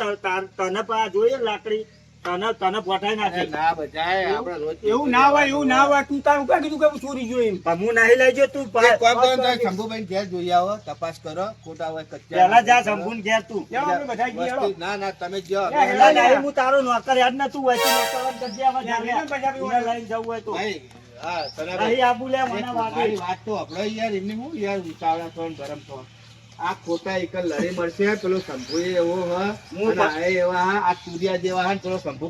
Speaker 3: તને જોઈએ ને લાકડી તને પોઠાઈ
Speaker 4: અરે
Speaker 3: નાખી.
Speaker 4: ના બચાય આપણે રોજ
Speaker 2: એવું ના હોય એવું ના હોય. તું તારું ક્યાં કીધું કે હું ચોરી જોઈ એમ?
Speaker 3: પણ હું નહીં લઈ જો તું
Speaker 4: એક કામ કરો ને, શંભુભાઈ ઘેર જોઈ આવો, તપાસ કરો, ખોટા હોય કચ્ચા.
Speaker 3: પેલા જા શંભુને ઘેર તું.
Speaker 2: જાઓ આપણે બધા ગયા
Speaker 4: વસ્તી- ના ના તમે જાઓ.
Speaker 2: લે,
Speaker 3: પેલા નહીં હું તારો નોકર યાદ ન તું હોય તો નોકર જગ્યામાં જા લે.
Speaker 2: લે, બજાર બી
Speaker 3: એને લઈને જવું હોય તો
Speaker 4: ભાઈ, હા, સનાભાઈ,
Speaker 3: નહીં આબુ લે મને
Speaker 4: એક
Speaker 3: વાગે.
Speaker 4: મારી વાત તો હંભળો યાર, એમને હું યાર ઉતાવળા છો ને ગરમ છો. આ ખોટા એક લડી મળશે, પેલો શંભુ એવો હ, અને આ એવા હ, આ તુરિયા જેવા હ, ને પેલો શંભુ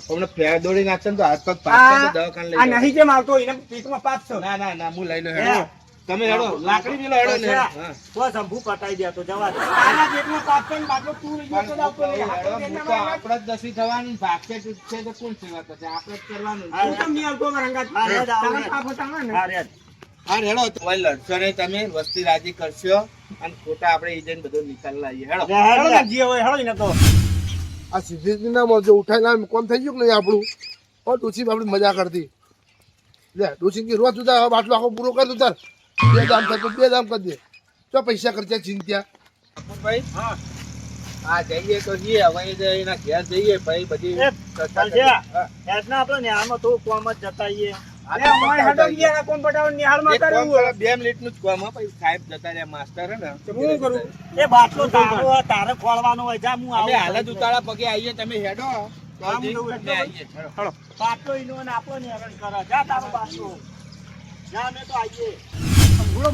Speaker 4: હમણાં ફેર દોડી નાખશે ને તો હાથ પગ પાકશે તો દવાખાને લઈ
Speaker 2: આ
Speaker 4: જાઓ.
Speaker 2: નહીં કેમ આવતો એને પીઠમાં પાપ છે.
Speaker 4: ના ના ના હું લઈ લો
Speaker 3: હે.
Speaker 4: હેડો. તમે હેડો, લાકડી મેલો હેડો ને હેડો. હા.
Speaker 3: તો શંભુ પટાઈ દે તો જવા દે.
Speaker 2: આના પેટમાં પાપ છે ને બાટલો તું લઈ ગયો તો આવતો નહીં.
Speaker 4: હેડો,
Speaker 2: હાથો
Speaker 4: હું
Speaker 2: તેના
Speaker 4: તો
Speaker 2: માં
Speaker 4: આપણે જ દસી થવાનું, ભાગશે તૂટશે તો કોણ સેવા કરશે? આપણે જ કરવાનું.
Speaker 3: હા,
Speaker 2: તું કેમ નહીં આવતો મારા અંગાત?
Speaker 3: હા, હેડ, આવો,
Speaker 2: તારા
Speaker 3: હેડ.
Speaker 2: પાપ હતા ને?
Speaker 3: હા રે.
Speaker 4: હા હેડો, તમારે લડશો નહીં, તમે વસ્તી રાજી કરશો અને ખોટા આપણે ઈજન બધું નિકાલ લાવીએ. હેડો.
Speaker 3: લે, હેડ,
Speaker 2: હેડો
Speaker 3: લે.
Speaker 2: ને જે હોય હેડો ને તો.
Speaker 1: આ સીધી ના મળજો ઉઠાઈ ના કોમ થઈ ગયું કે નહીં આપણું. ઓ ડોસી આપણી મજા કરતી લે ડોસી કે રોજ ઉતાર બાટલો આખો પૂરો કરી દઉં તાર 2 દામ થતો 2 દામ કરી દે તો પૈસા ખર્ચા ચિંત્યા.
Speaker 4: ભાઈ,
Speaker 2: હા
Speaker 4: હા જઈએ તો જઈએ, હવે એના ઘેર જઈએ ભાઈ, બધી
Speaker 3: એ,
Speaker 4: ચર્ચા
Speaker 3: ચાલશે.
Speaker 4: કરીએ. હા.
Speaker 3: હેડના આપણે ન્યામાં થોડું કોમ જ જતા આવીએ.
Speaker 4: હા,
Speaker 2: લે, અમારે હેડો ગયા કોણ પટાવો નિહાળમાં
Speaker 4: એક કામ
Speaker 2: કર્યું
Speaker 4: કરો,
Speaker 2: હોય.
Speaker 4: 2 મિનિટનું જ કામ હો, પછી સાહેબ જતા રહ્યા માસ્ટર હે ને.
Speaker 2: તો હું કરું?
Speaker 3: એ બાટલો તારો હોય, તારે ખોલવાનો હોય. જા હું
Speaker 4: અમે હાલ જ
Speaker 3: આવું.
Speaker 4: ઉતાળા પગે આવીએ, તમે હેડો તો
Speaker 2: હા, હું
Speaker 4: જઈ
Speaker 2: જઉં,
Speaker 4: અમે આવીએ. હેડો.
Speaker 3: બાટલો ઈનો ને આપણો ને હેરાન કરે. જા તારો બાટલો. જા અમે તો આવીએ.
Speaker 2: ભૂલો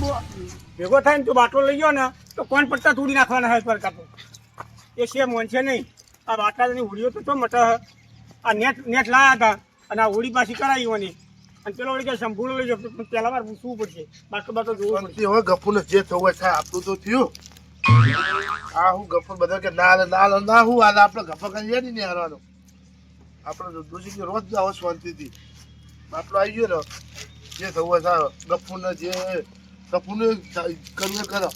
Speaker 2: ભેગો થાય ને તું બાટલો લઈ ગયો ને તો કોણ પડતા તોડી નાખવાના હોય પર કાપો. એ છે મોન છે નહીં. આ બાટલાની હોડીઓ તો તો મટા હ. આ નેટ લાયા હતા અને આ હોડી પાછી કરાવી હોની અને પેલો વળી કે સંપૂર્ણ લઈ જાવ પણ પહેલા વાર પૂછવું પડશે. બાટલો બાટલો જોવો પડશે.
Speaker 1: પણ હવે ગફુરને જે થવું હોય થાય આપણું તો થયું. આ હું ગફુર બધા કે ના લે, ના લે, ના હું હાલે આપણે ગફર કરી નહીં હારવાનો. આપણે ડોસી કે રોજ આવો શાંતિથી બાટલો આવી ગયો ને જે થવું હોય થાય. ગફુરને જે ગફુરને કરવું એ કરો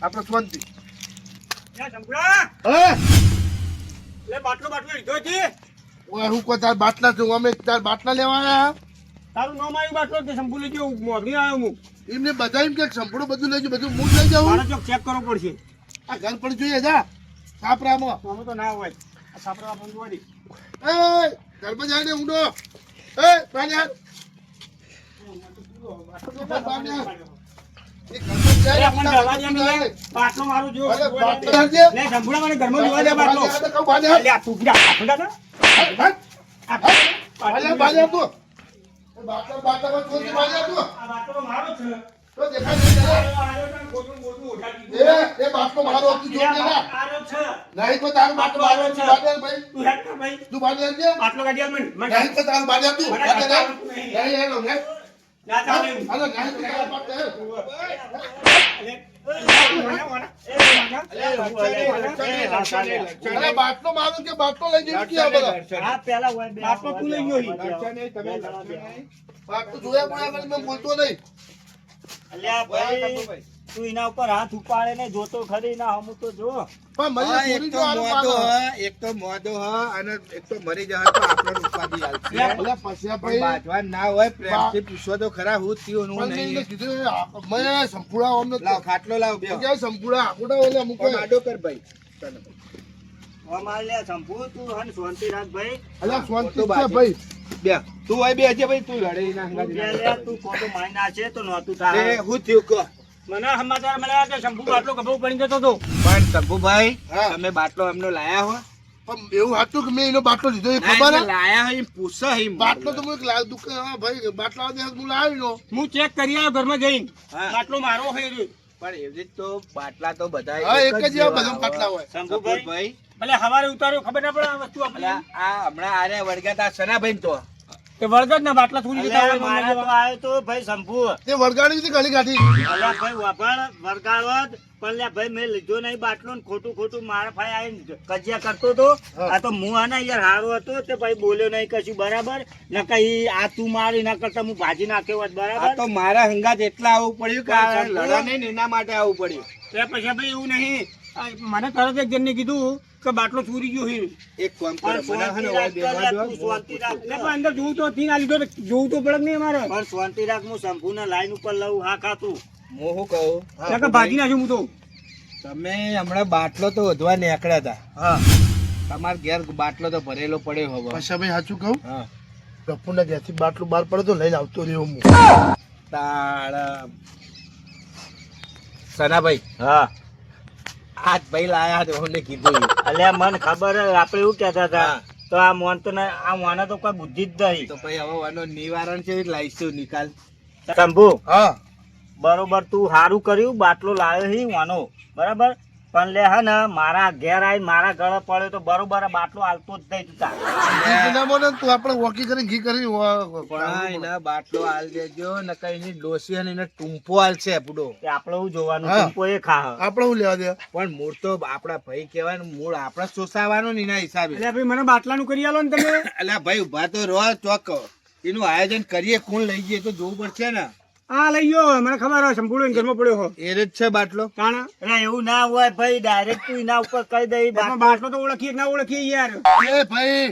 Speaker 1: આપણે શાંતિ.
Speaker 2: યા સંપૂર્ણ
Speaker 1: હે
Speaker 2: લે બાટલો બાટલો લીધો છે.
Speaker 1: ઓય હું કોઈ તાર બાટલા છું અમે તાર બાટલા લેવા આવ્યા.
Speaker 2: તારું નામ આવ્યું બાટલો તે સંપૂર્ણ લઈ ગયો મોગરી આવ્યો હું.
Speaker 1: એમને બધા એમ કે સંપૂર્ણ બધું લેજો બધું હું જ લઈ જાઉં.
Speaker 2: મારે ચોક ચેક કરવો પડશે.
Speaker 1: આ ઘર પર જોઈએ જા સાપરામાં.
Speaker 2: આમાં તો ના હોય. આ સાપડા આપણને જોવા દે.
Speaker 1: એ ઘરમાં જાય ને ઊંડો એ પાણી
Speaker 2: અરે પણ દરવાજા ની લે, બાટલો મારો જો.
Speaker 1: અરે બાટલો
Speaker 2: લે
Speaker 1: લાવજે.
Speaker 2: સંપૂર્ણ મને ઘરમાં જોવા દે બાટલો. લે આ તું ગીરા બાટલો ના. આ બાટલો આ બાટલો મારો છે.
Speaker 1: બાટલો
Speaker 2: આયો તને ખોટું મોટું ઉઠાડી દીધું.
Speaker 1: મારો હતું જો
Speaker 2: આ બાટલો છે.
Speaker 1: નહીં તો તારું બાટલો
Speaker 2: બાટલો
Speaker 1: તું બાટલો ભાઈ
Speaker 2: તું હેડ કર ભાઈ
Speaker 1: તું બાટલો આપજે.
Speaker 2: બાટલો કાઢી આલ મને
Speaker 1: નહીં તો તારું બાટલો તું
Speaker 2: મને
Speaker 1: બાટલો
Speaker 2: બાટલો
Speaker 1: નહીં.
Speaker 2: નહીં.
Speaker 1: નહીં હેલો નહીં.
Speaker 2: ના ચાલે એવું.
Speaker 1: હાલો નહીં તો તારું બાટલો હે. અરે બાટલો મારું કે બાટલો લઈ જઈ ગયા બધા.
Speaker 3: હા પેલા હોય બે
Speaker 2: બાટલો તું લઈ ગયો ઈ.
Speaker 1: બાટલો જોયા પણ આગળ મેં બોલતો નહીં.
Speaker 3: અલ્યા ભાઈ તું એના ઉપર હાથ ઉપાડે ને જોતો ખરી ના હમું તો જો
Speaker 1: પણ મને
Speaker 4: હા,
Speaker 1: પૂરી
Speaker 4: એક તો
Speaker 1: જો આનું
Speaker 4: મોદો
Speaker 1: પાગલ.
Speaker 4: હ, એક તો મોદો હ, અને એક તો મરી જશે તો આપણને ઉપાધિ આવશે.
Speaker 1: અલ્યા પછી
Speaker 4: પણ
Speaker 1: ભાઈ
Speaker 4: બાજવાન ના હોય, પ્રેમથી પૂછવો તો ખરા હું થયું હું
Speaker 1: પણ મેં એને
Speaker 4: નહીં.
Speaker 1: કીધું મેં સંપૂર્ણ અમને
Speaker 4: લાવ ખાટલો લાવ બેહો.
Speaker 1: ક્યાં સંપૂર્ણ આખુડા ઓલે અમુક
Speaker 4: પણ આડો કર ભાઈ.
Speaker 3: અમાર લે શંભુ તું હન શાંતિ રાખ ભાઈ
Speaker 1: અલ્યા શાંતિ
Speaker 4: તો
Speaker 1: છે
Speaker 4: બાજુ.
Speaker 1: ભાઈ.
Speaker 4: બે તું હોય બે છે ભાઈ, તું લડે ના
Speaker 3: તું
Speaker 4: હંગાથી
Speaker 3: કે
Speaker 4: ના
Speaker 3: લે તું ખોટું માઈ નાખે તો નહોતું
Speaker 4: એ
Speaker 3: થાય
Speaker 4: હું થયું કહો.
Speaker 2: મને સમાચાર મળ્યા કે શંભુ બાટલો ગભો પડી જતો હતો.
Speaker 4: પણ શંભુભાઈ,
Speaker 1: હા.
Speaker 4: તમે બાટલો એમનો લાયા હો?
Speaker 1: પણ એવું હતું કે મેં એનો બાટલો લીધો એ
Speaker 4: ના,
Speaker 1: ખબર
Speaker 4: એટલે
Speaker 1: હે?
Speaker 4: લાયા હોય એમ પૂછો એમ.
Speaker 1: બાટલો તો હું એક દુકાન હા ભાઈ બાટલા દે હું લાવ્યો
Speaker 2: હું ચેક કરી આવ્યો ઘરમાં જઈને
Speaker 4: હા.
Speaker 2: બાટલો મારો હોય રહ્યો.
Speaker 4: પણ એવી રીતે તો બાટલા તો બધા
Speaker 1: હા એક જ
Speaker 4: જેવા
Speaker 1: એવા બધા
Speaker 4: હોય.
Speaker 1: બાટલા હોય.
Speaker 3: શંભુભાઈ
Speaker 4: શંભુભાઈ,
Speaker 2: ભલે હવારે ઉતાર્યો ખબર ના પડે આ વસ્તુ
Speaker 4: અલા,
Speaker 2: આપણી
Speaker 4: આ હમણાં આરે વળગાતા સનાભાઈ તો
Speaker 2: કે વળગત ના બાટલા થોડી જતા
Speaker 3: અલ્યા
Speaker 2: હોય
Speaker 3: મારા તો
Speaker 2: મને
Speaker 3: આવ્યો તો ભાઈ શંભુ
Speaker 1: તે વળગાડી હતી ગળી કાઢી.
Speaker 3: અલ્યા ભાઈ વાપણ વરગાળવા જ પણ લ્યા ભાઈ મેં લીધો નહીં બાટલો ને ખોટું ખોટું મારા ભાઈ આવીને કજિયા કરતો હતો
Speaker 1: હા.
Speaker 3: આ તો હું આના યાર હારો હતો તે ભાઈ બોલ્યો નહીં કશું બરાબર નકર ઈ આ તું મારી ના કરતા હું ભાજી નાખ્યો હોત
Speaker 4: આ
Speaker 3: બરાબર
Speaker 4: તો મારા હંગાત એટલા આવવું પડ્યું કે આ
Speaker 3: પણ
Speaker 4: લડા નહીં ને એના માટે આવવું પડ્યું.
Speaker 2: તે પછી ભાઈ એવું નહીં આ મને તરત એક જણને કીધું કે બાટલો ચોરી ગયો છે.
Speaker 4: એક કામ કરો,
Speaker 3: પણ
Speaker 4: મને હે ને
Speaker 3: શાંતિ
Speaker 4: ઓય
Speaker 3: રાખ
Speaker 4: બેહવા
Speaker 3: તું
Speaker 4: દો.
Speaker 3: શાંતિ રાખ
Speaker 2: એટલે પણ અંદર જોવું તો થી ના લીધો તો જોવું તો પડે જ નહીં અમારે
Speaker 3: પણ શાંતિ રાખ હું શંભુના લાઈન ઉપર લઉં હા ખાતું
Speaker 4: હું શું કહું,
Speaker 2: ત્યાં કે ભાજી નાખ્યું હું તો
Speaker 4: તમે હમણાં બાટલો તો વધવા નીકળ્યા હતા,
Speaker 1: હા
Speaker 4: તમારા ઘેર બાટલો તો ભરેલો પડ્યો હવે.
Speaker 1: પછી ભાઈ સાચું કહું
Speaker 4: હા,
Speaker 1: ગફુરના ઘેરથી બાટલું બહાર પડે તો લઈને આવતો રહ્યો હું.
Speaker 4: તાળા સનાભાઈ,
Speaker 3: હા
Speaker 4: આજ ભાઈ લાયા હતા મને કીધું.
Speaker 3: અલ્યા મને ખબર હે, આપણે એવું કહેતા હતા
Speaker 4: હા.
Speaker 3: તો આ મોન તો ના આ મોને તો કોઈ બુદ્ધિ જ નહીં
Speaker 4: તો ભાઈ હવે આનો નિવારણ છે લાવીશું નિકાલ.
Speaker 3: શંભુ
Speaker 1: હા
Speaker 3: બરોબર તું સારું કર્યું બાટલો લાવ્યો હી વાનો બરાબર પણ લે હે ને મારા ઘેર આવીને મારા ગળે પડ્યો તો બરોબર આ બાટલો હાલતો જ નહીં તું તાર.
Speaker 1: ઘી ના બોલે ને તું આપણે વોકી કરીને ઘી કરી
Speaker 4: પણ એના બાટલો હાલ દેજો નકર એની ડોસી અને એને ટૂંપો હાલ છે પૂડો.
Speaker 3: તે આપણે એવું જોવાનું
Speaker 1: હા.
Speaker 3: ટૂંપો એ ખા
Speaker 1: આપણે હું લેવા દે.
Speaker 4: પણ મૂળ તો આપડા ભાઈ કહેવાય ને, મૂળ આપડા સોસાવાનું ને એના હિસાબે.
Speaker 2: એટલે ભાઈ મને બાટલાનું કરી આલો ને તમે
Speaker 4: અલ્યા ભાઈ ઉભા તો રહો ચોક, એનું આયોજન કરીએ, કોણ લઈ જઈએ તો જોવું પડશે ને.
Speaker 2: આ લઈ ગયો મને ખબર હોય સંપૂર્ણ ઘરમાં પડ્યો હો
Speaker 4: એ જ છે બાટલો.
Speaker 2: તાણા
Speaker 3: એટલે એવું ના હોય ભાઈ ડાયરેક્ટ તું એના ઉપર કહી દઈ
Speaker 2: પણ બાટલો તો ઓળખીએ કે ના ઓળખીએ યાર
Speaker 1: એ ભાઈ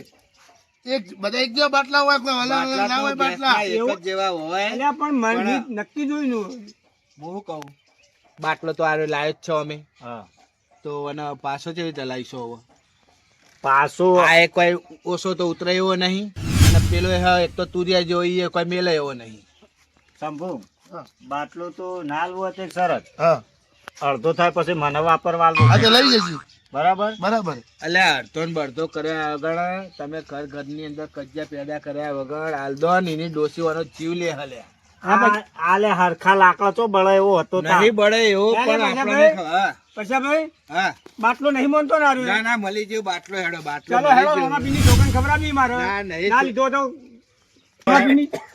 Speaker 1: એક બધા એક જેવા બાટલા હોય કોઈ અલગ અલગ ના હોય બાટલા.
Speaker 4: એક જ જેવા હોય.
Speaker 2: એટલે પણ મન નક્કી જોયું
Speaker 4: હું શું કહું, બાટલો તો આરો લાયો જ છો અમે,
Speaker 3: હા
Speaker 4: તો અને પાછો કેવી રીતે લાવીશું હવે?
Speaker 3: પાછો
Speaker 4: આ એક કોઈ ઓછો તો ઉતરે એવો નહીં, અને પેલો એક તો તુરિયા જેવો ઈ કોઈ મેલે એવો નહીં.
Speaker 3: શંભુ
Speaker 1: હા.
Speaker 3: બાટલો તો ના લો તે સરસ
Speaker 1: હા
Speaker 3: અડધો થાય પછી મને વાપરવા
Speaker 1: આ તો લઈ જજી
Speaker 3: બરાબર
Speaker 1: બરાબર.
Speaker 4: અલ્યા અડધો ને બળધો કર્યા વગર તમે ઘરની અંદર કજિયા પેદા કર્યા વગર આલદો ને એની ડોસીવાનો જીવ લે હલ્યા.
Speaker 3: આલે હરખા લાકડા તો બળે એવો હતો તાર.
Speaker 4: નહીં બળે એવો
Speaker 2: ના,
Speaker 4: પણ
Speaker 2: ના,
Speaker 4: આપણને
Speaker 2: ભાઈ.
Speaker 4: હા
Speaker 2: પછી ભાઈ
Speaker 4: હા
Speaker 2: બાટલો નહીં માનતો ને હારું.
Speaker 4: ના ના મળી જેવું બાટલો હેડો બાટલો
Speaker 2: ચાલો
Speaker 4: મળી
Speaker 2: હેડો
Speaker 4: જેવું.
Speaker 2: રોમાપીની છોકરીને ખવડાવી મારે
Speaker 4: ના, નહીં
Speaker 2: ના
Speaker 4: તો-
Speaker 2: લીધો તો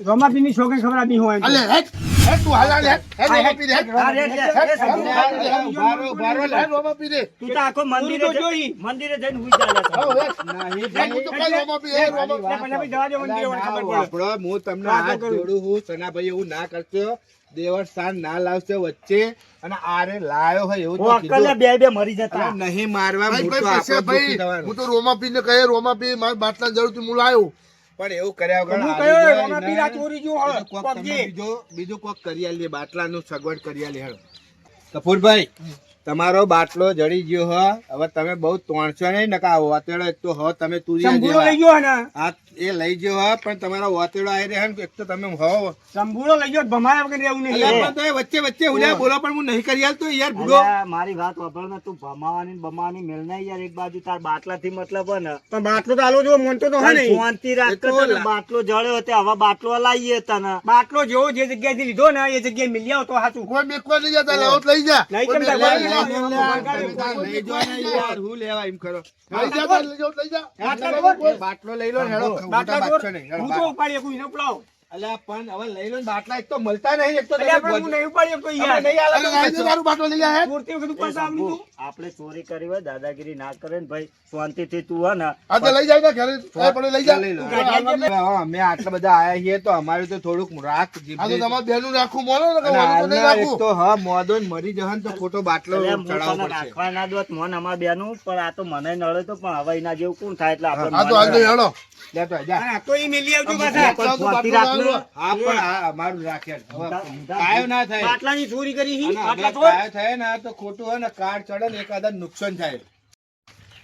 Speaker 2: રોમાપીની છોકરીને ખવડાવી હોય તો.
Speaker 1: અલે હેટ હેટ તું હાલ હાલ હેટ હેટ રોમા પી દે હેટ
Speaker 3: હા, રે, રે, રે, શંભુ,
Speaker 1: હેટ રોમા પી દે.
Speaker 3: તું તો આખો મંદિરે
Speaker 2: તો જોઈ.
Speaker 3: મંદિરે જઈને હુઈ ચાલે છે.
Speaker 1: હા હેટ
Speaker 4: નહીં
Speaker 1: હેટ હું તો કઈ રોમા પી હેટ રોમા
Speaker 2: એટલે પછી ભાઈ જવા દે મંદિરે મને ખબર પડે.
Speaker 4: આપણો હું તમને
Speaker 2: વાતો
Speaker 4: હાથ
Speaker 2: કરું.
Speaker 4: જોડું છું, સનાભાઈ એવું ના કરશો, દેવર સ્થાન ના લાવશે વચ્ચે, અને આરે લાયો હોય એવું તો
Speaker 3: ઓ અક્કલે
Speaker 4: કીધું.
Speaker 3: બે બે મરી જતા
Speaker 4: અલા, નહીં મારવા,
Speaker 1: ભાઈ
Speaker 4: મૂળ તો
Speaker 1: ભાઈ પછી
Speaker 4: આપણો
Speaker 1: ભાઈ
Speaker 4: દુખી થવાનો.
Speaker 1: હું તો રોમા પી ને કહે રોમા પી મારે બાટલા જરૂર થી હું લાયો.
Speaker 4: પણ એવું કર્યા વગર
Speaker 2: હું
Speaker 4: હારી
Speaker 2: કયો
Speaker 4: જાય
Speaker 2: રોમાપી
Speaker 4: ને,
Speaker 2: આ ચોરી જો હોય,
Speaker 4: તો કોક
Speaker 2: કોક
Speaker 4: તમે
Speaker 2: જે.
Speaker 4: બીજું કોક કરી આલીએ, બાટલાનું સગવડ કરી આલીએ હેડો. કપૂરભાઈ, તમારો બાટલો જડી ગયો હ, હવે તમે બહુ તોણશો નહીં, નકા વાતેડો એક તો હો તમે તુરિયા
Speaker 2: સંભૂળો લઈ
Speaker 4: જેવા.
Speaker 2: ગયો ને
Speaker 4: હા, એ લઈ ગયો હ, પણ તમારો વાતેડો આવી રહ્યા ને, એક તો તમે હો.
Speaker 2: સંભૂળો લઈ ગયો ભમાયા વગર રહેવું નહીં.
Speaker 4: અલ્યા, પણ તો એ વચ્ચે વચ્ચે હુલ્યા બોલો, પણ હું નહીં કરી આલતો યાર ભૂડો.
Speaker 3: અલ્યા, મારી વાત વાપર ને તું ભમાવાની ને બમાવાની મેલ નહીં યાર એક બાજુ તાર બાટલા થી મતલબ હે ને
Speaker 2: પણ બાટલો તો આલો જો મોનતો તો હે નહીં.
Speaker 3: શાંતિ રાખ
Speaker 4: એ તો
Speaker 3: તને
Speaker 4: લા-
Speaker 3: બાટલો જળ્યો તે હવે બાટલો લાવીએ તને
Speaker 2: બાટલો જેવો જે જગ્યાએથી લીધો ને એ જગ્યાએ મિલ્યા તો સાચું
Speaker 1: કોઈ મેકવા નહીં જતા લાવો તો લઈ જા.
Speaker 2: નહીં
Speaker 1: કોઈ
Speaker 2: કેમ
Speaker 1: મેકવા
Speaker 2: તાર
Speaker 1: જા.
Speaker 4: તમે તાર લઈ જાઓ ને યાર, હું લેવા એમ કરો.
Speaker 1: લઈ જા તાર, લઈ જાઓ, લઈ જા.
Speaker 4: બાટલો લઈ લો ને હેડો,
Speaker 2: બાટલા
Speaker 4: મોટા બાટલો નહીં, હેડો,
Speaker 2: હું તો ઉપાડી શકું, એને ઉપલાવો.
Speaker 4: અલ્યા પણ હવે લઈ લો ને બાટલા, એક તો મળતા નહીં, એક તો તમે
Speaker 2: અલ્યા પણ હું નહીં ઉપાડી શકતો યાર.
Speaker 4: તમે નહીં આલો તો
Speaker 1: અરે, લઈ જા તારું બાટલો લઈ જા હે.
Speaker 2: પૂરતી વખત પાછા આવડી તું.
Speaker 3: આપણે ચોરી કરી હોય દાદાગીરી ના કરે ને ભાઈ શાંતિથી તું હે ને
Speaker 1: આ તો લઈ જાય ને ઘરે, એ પડે લઈ જા.
Speaker 4: લઈ લો. હવે અમે આટલા બધા આયા છીએ તો અમારે તો થોડુંક રાખ
Speaker 1: આ તો
Speaker 4: જીભની.
Speaker 1: તમારે બેનું રાખવું મોનો ને,
Speaker 4: અને
Speaker 1: કે ઓનું તો નહીં
Speaker 4: હાલના એક
Speaker 1: રાખવું.
Speaker 4: તો હા મોદો ને મરી જશે ને તો ખોટો બાટલો
Speaker 3: અલ્યા, હું
Speaker 4: ચડાવવો
Speaker 3: તને
Speaker 4: પડશે.
Speaker 3: રાખવા ના દોત મોન અમાર બેનું પણ આ તો મને નડે તો પણ હવે એના જેવું કોણ થાય એટલે આપણે
Speaker 1: આ તો હાલ તો હેડો.
Speaker 4: લે તો જા.
Speaker 2: હા, તો એ મેલી આવજો
Speaker 1: આ
Speaker 2: પાછા.
Speaker 1: બાટલો તો
Speaker 3: શાંતિ
Speaker 1: બાટલો
Speaker 3: રાખને.
Speaker 1: લાવો.
Speaker 4: હા પણ આ અમારું રાખે હવે કાયો ના થાય
Speaker 2: બાટલાની ચોરી કરી હી,
Speaker 4: અને
Speaker 2: બાટલા
Speaker 4: હવે
Speaker 2: ચોર.
Speaker 4: કાયો થાય ને તો ખોટું હોય ને કાર ચડે ને એકાદા નુકસાન થાય.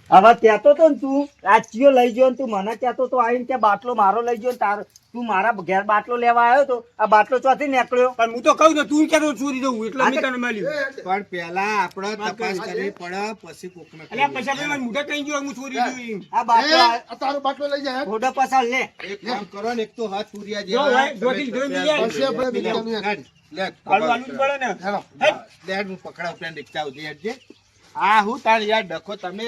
Speaker 3: હવે કહેતો તો ને તું રાજકીય લઈ ગયો ને તું મને કહેતો તો આવીને કે બાટલો મારો લઈ ગયો ને તાર તું મારા ઘેર બાટલો લેવા આવ્યો તો આ બાટલો ચોથી નીકળ્યો
Speaker 2: પણ હું તો કહું તો તું કેતો ચોરી દઉં એટલે મેં તને મળ્યું.
Speaker 4: પણ પેલા આપણે તપાસ કરવી પડે પછી કોકને
Speaker 2: અલ્યા
Speaker 4: કહીએ.
Speaker 2: પછી આપણે મોઢે કઈ ગયો હું ચોરી દઉં એમ.
Speaker 3: આ બાટલો
Speaker 1: એ, આ તારો બાટલો લઈ જા હે.
Speaker 3: ફોટો પસાર લે
Speaker 4: એક કામ કરો ને, એક તો હાથ તુરિયા
Speaker 2: જો
Speaker 4: જેવા
Speaker 2: ભાઈ, જોથી જોઈ લઈએ.
Speaker 1: પછી આપણે બીજાનું યાર.
Speaker 4: લે,
Speaker 2: આલુ આલુ જ પડે ને.
Speaker 1: હેડો.
Speaker 4: લે, હું પકડાવ પેન રિક્ષા ઉધી હેડજે. આ હું તાર યાર ડખો તમે